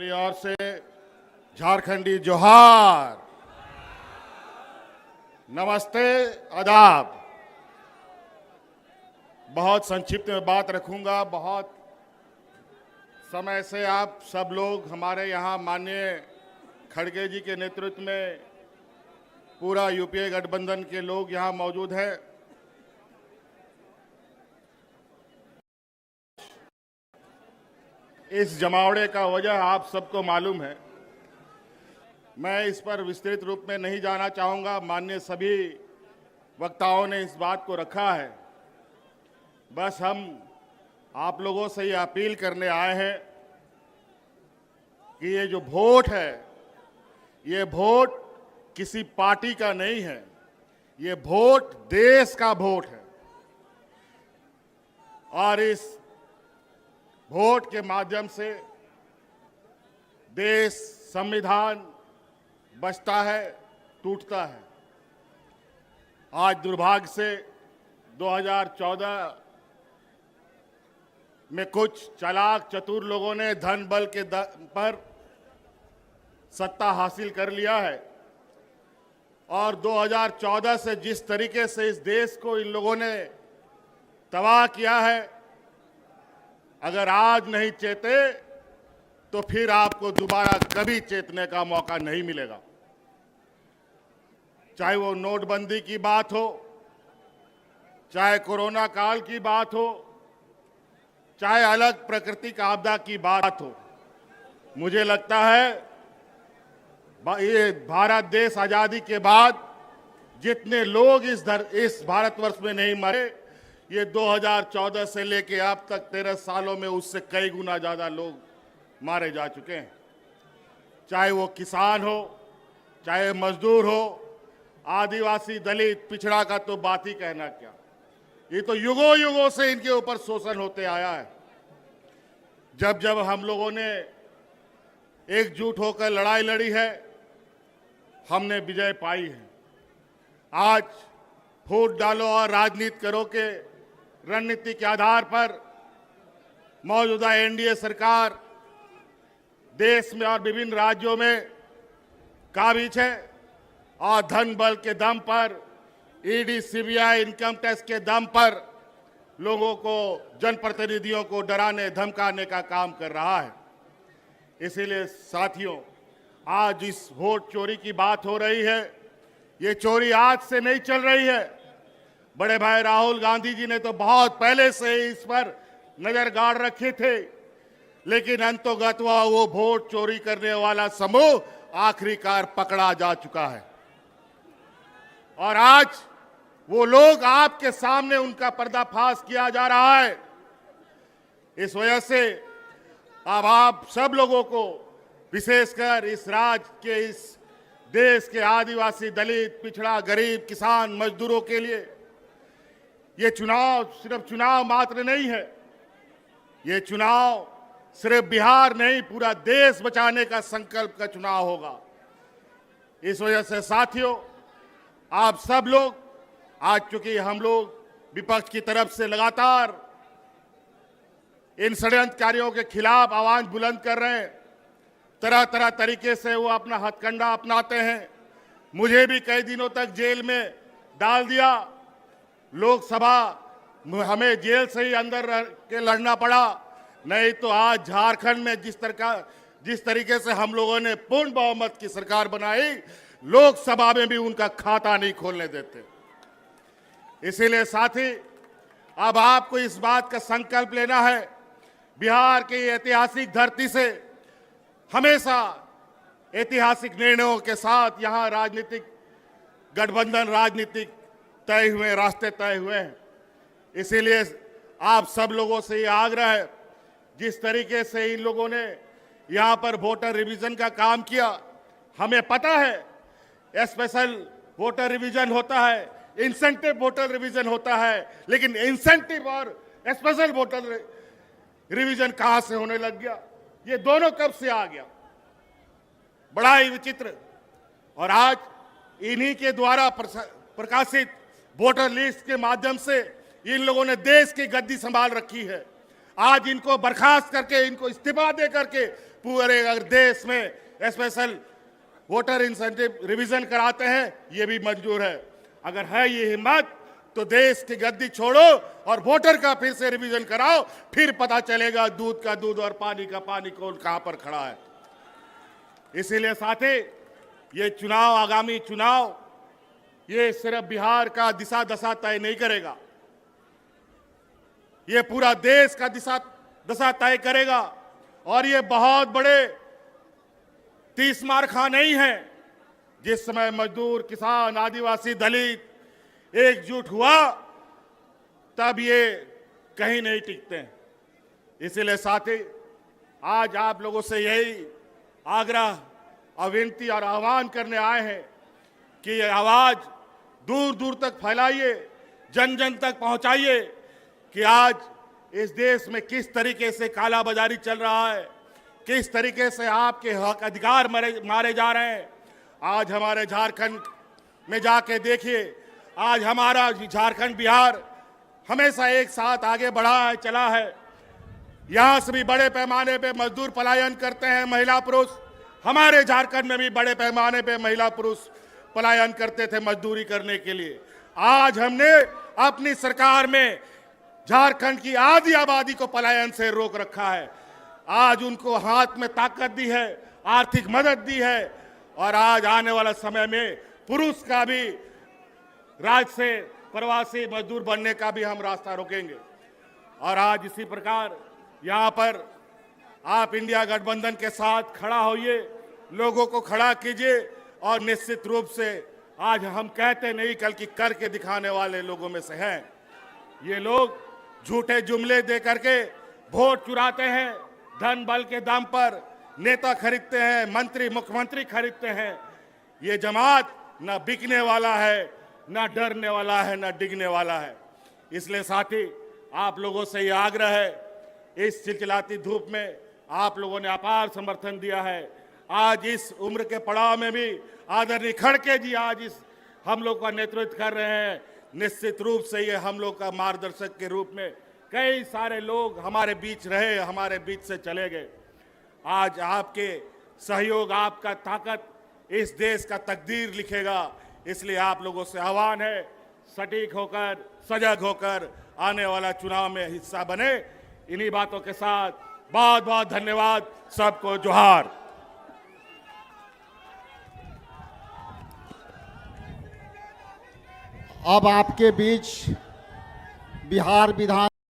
मेरी ओर से झारखंडी जोहार, नमस्ते, आदाब। बहुत संक्षिप्त में बात रखूंगा। बहुत समय से आप सब लोग हमारे यहाँ माननीय खड़गे जी के नेतृत्व में पूरा यूपीए गठबंधन के लोग यहाँ मौजूद हैं। इस जमावड़े का वजह आप सबको मालूम है। मैं इस पर विस्तृत रूप में नहीं जाना चाहूँगा। माननीय सभी वक्ताओं ने इस बात को रखा है। बस हम आप लोगों से ये अपील करने आए हैं कि ये जो वोट है, ये वोट किसी पार्टी का नहीं है, ये वोट देश का वोट है। और इस वोट के माध्यम से देश, संविधान बचता है, टूटता है। आज दुर्भाग्य से 2014 में कुछ चालाक चतुर लोगों ने धन बल के पर सत्ता हासिल कर लिया है। और 2014 से जिस तरीके से इस देश को इन लोगों ने तबाह किया है, अगर आज नहीं चेते तो फिर आपको दोबारा कभी चेतने का मौका नहीं मिलेगा। चाहे वो नोटबंदी की बात हो, चाहे कोरोना काल की बात हो, चाहे अलग प्राकृतिक आपदा की बात हो। मुझे लगता है ये भारत देश आजादी के बाद जितने लोग इस भारतवर्ष में नहीं मरे, ये 2014 से लेके अब तक 13 सालों में उससे कई गुना ज्यादा लोग मारे जा चुके हैं। चाहे वो किसान हो, चाहे मजदूर हो, आदिवासी, दलित, पिछड़ा का तो बात ही कहना क्या। ये तो युगों युगों से इनके ऊपर शोषण होते आया है। जब जब हम लोगों ने एकजुट होकर लड़ाई लड़ी है, हमने विजय पाई है। आज वोट डालो और राजनीति करो के रणनीति के आधार पर मौजूदा एनडीए सरकार देश में और विभिन्न राज्यों में काबिज है। और धन बल के दम पर, ईडी, सीबीआई, इनकम टैक्स के दम पर लोगों को, जनप्रतिनिधियों को डराने धमकाने का काम कर रहा है। इसीलिए साथियों, आज इस वोट चोरी की बात हो रही है। ये चोरी आज से नहीं चल रही है। बड़े भाई राहुल गांधी जी ने तो बहुत पहले से इस पर नजर गाड़ रखे थे, लेकिन अंतोगत्वा वो वोट चोरी करने वाला समूह आखिरकार पकड़ा जा चुका है। और आज वो लोग आपके सामने, उनका पर्दाफाश किया जा रहा है। इस वजह से अब आप सब लोगों को, विशेषकर इस राज्य के, इस देश के आदिवासी, दलित, पिछड़ा, गरीब, किसान, मजदूरों के लिए ये चुनाव सिर्फ चुनाव मात्र नहीं है। ये चुनाव सिर्फ बिहार नहीं, पूरा देश बचाने का संकल्प का चुनाव होगा। इस वजह से साथियों, आप सब लोग, आज चूंकि हम लोग विपक्ष की तरफ से लगातार इन षड्यंत्रकारियों के खिलाफ आवाज बुलंद कर रहे हैं, तरह तरह तरीके से वो अपना हथकंडा अपनाते हैं। मुझे भी कई दिनों तक जेल में डाल दिया। लोकसभा हमें जेल से ही अंदर रह के लड़ना पड़ा। नहीं तो आज झारखंड में जिस तरीके से हम लोगों ने पूर्ण बहुमत की सरकार बनाई, लोकसभा में भी उनका खाता नहीं खोलने देते। इसीलिए साथी, अब आपको इस बात का संकल्प लेना है, बिहार की ऐतिहासिक धरती से हमेशा ऐतिहासिक निर्णयों के साथ यहाँ राजनीतिक गठबंधन, राजनीतिक तय हुए, रास्ते तय हुए हैं। इसीलिए आप सब लोगों से ये आग्रह है, जिस तरीके से इन लोगों ने यहाँ पर वोटर रिवीजन का काम किया, हमें पता है स्पेशल वोटर रिवीजन होता है, इंसेंटिव वोटर रिवीजन होता है, लेकिन इंसेंटिव और स्पेशल वोटर रिवीजन कहां से होने लग गया? ये दोनों कब से आ गया? बड़ा ही विचित्र। और आज इन्हीं के द्वारा प्रकाशित वोटर लिस्ट के माध्यम से इन लोगों ने देश की गद्दी संभाल रखी है। आज इनको बर्खास्त करके, इनको इस्तीफा दे करके पूरे अगर देश में स्पेशल वोटर इंसेंटिव रिवीजन कराते हैं, ये भी मंजूर है। अगर है ये हिम्मत तो देश की गद्दी छोड़ो और वोटर का फिर से रिवीजन कराओ, फिर पता चलेगा दूध का दूध और पानी का पानी कौन कहां पर खड़ा है। इसीलिए साथी, ये चुनाव, आगामी चुनाव, ये सिर्फ बिहार का दिशा दशा तय नहीं करेगा, ये पूरा देश का दिशा दशा तय करेगा। और ये बहुत बड़े 30 मारखा नहीं है। जिस समय मजदूर, किसान, आदिवासी, दलित एकजुट हुआ, तब ये कहीं नहीं टिकते हैं। इसीलिए साथी, आज आप लोगों से यही आग्रह और विनती और आह्वान करने आए हैं कि ये आवाज दूर दूर तक फैलाइए, जन जन तक पहुंचाइए कि आज इस देश में किस तरीके से काला बाजारी चल रहा है, किस तरीके से आपके हक अधिकार मारे जा रहे हैं। आज हमारे झारखंड में जाके देखिए, आज हमारा झारखंड, बिहार हमेशा एक साथ आगे बढ़ा है, चला है। यहां से भी बड़े पैमाने पे मजदूर पलायन करते हैं, महिला पुरुष। हमारे झारखंड में भी बड़े पैमाने पे महिला पुरुष पलायन करते थे मजदूरी करने के लिए। आज हमने अपनी सरकार में झारखंड की आधी आबादी को पलायन से रोक रखा है। आज उनको हाथ में ताकत दी है, आर्थिक मदद दी है, और आज आने वाला समय में पुरुष का भी राज्य से प्रवासी मजदूर बनने का भी हम रास्ता रोकेंगे। और आज इसी प्रकार यहाँ पर आप इंडिया गठबंधन के साथ खड़ा होइए, लोगों को खड़ा कीजिए, और निश्चित रूप से आज हम कहते नहीं, बल्कि करके दिखाने वाले लोगों में से हैं। ये लोग झूठे जुमले दे करके वोट चुराते हैं, धन बल के दम पर नेता खरीदते हैं, मंत्री, मुख्यमंत्री खरीदते हैं। ये जमात न बिकने वाला है, न डरने वाला है, न डिगने वाला है। इसलिए साथी, आप लोगों से ये आग्रह है, इस चिलचिलाती धूप में आप लोगों ने अपार समर्थन दिया है। आज इस उम्र के पड़ाव में भी आदरणीय खड़गे जी आज इस हम लोग का नेतृत्व कर रहे हैं। निश्चित रूप से ये हम लोग का मार्गदर्शक के रूप में कई सारे लोग हमारे बीच रहे, हमारे बीच से चले गए। आज आपके सहयोग, आपका ताकत इस देश का तकदीर लिखेगा। इसलिए आप लोगों से आह्वान है, सटीक होकर, सजग होकर आने वाला चुनाव में हिस्सा बने। इन्हीं बातों के साथ बहुत बहुत धन्यवाद, सबको जोहार। अब आपके बीच बिहार विधान